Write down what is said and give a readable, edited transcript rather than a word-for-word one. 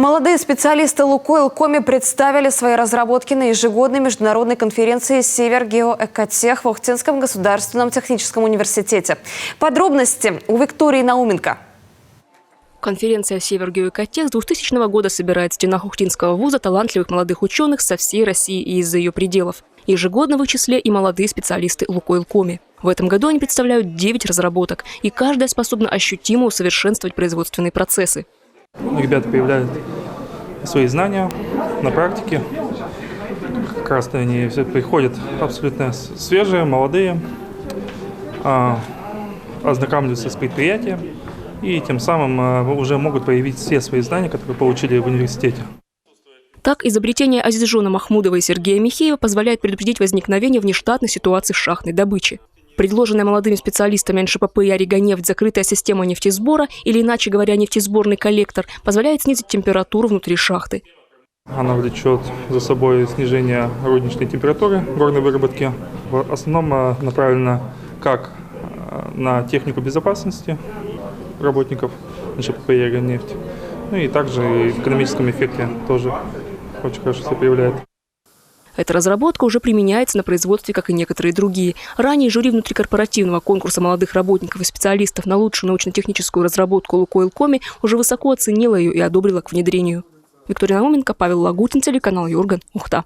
Молодые специалисты «Лукойл Коми» представили свои разработки на ежегодной международной конференции «Север-Геоэкотех» в Охтинском государственном техническом университете. Подробности у Виктории Науменко. Конференция «Север-Геоэкотех» с 2000 года собирает в стенах Охтинского вуза талантливых молодых ученых со всей России и из-за ее пределов. Ежегодно в их числе и молодые специалисты «Лукойл Коми». В этом году они представляют 9 разработок, и каждая способна ощутимо усовершенствовать производственные процессы. Ребята проявляют свои знания на практике. Как раз они все приходят абсолютно свежие, молодые, ознакомливаются с предприятием и тем самым уже могут проявить все свои знания, которые получили в университете. Так, изобретение Азизжона Махмудова и Сергея Михеева позволяет предупредить возникновение внештатной ситуации шахтной добычи. Предложенная молодыми специалистами НШПП и Оригонефть закрытая система нефтесбора, или иначе говоря, нефтесборный коллектор, позволяет снизить температуру внутри шахты. Она влечет за собой снижение рудничной температуры в горной выработке. В основном направлена как на технику безопасности работников НШПП и Оригонефть, ну и также и в экономическом эффекте тоже очень хорошо себя проявляет. Эта разработка уже применяется на производстве, как и некоторые другие. Ранее жюри внутрикорпоративного конкурса молодых работников и специалистов на лучшую научно-техническую разработку «Лукойл Коми» уже высоко оценила ее и одобрила к внедрению. Виктория Науменко, Павел Лагутин, телеканал Юрган, Ухта.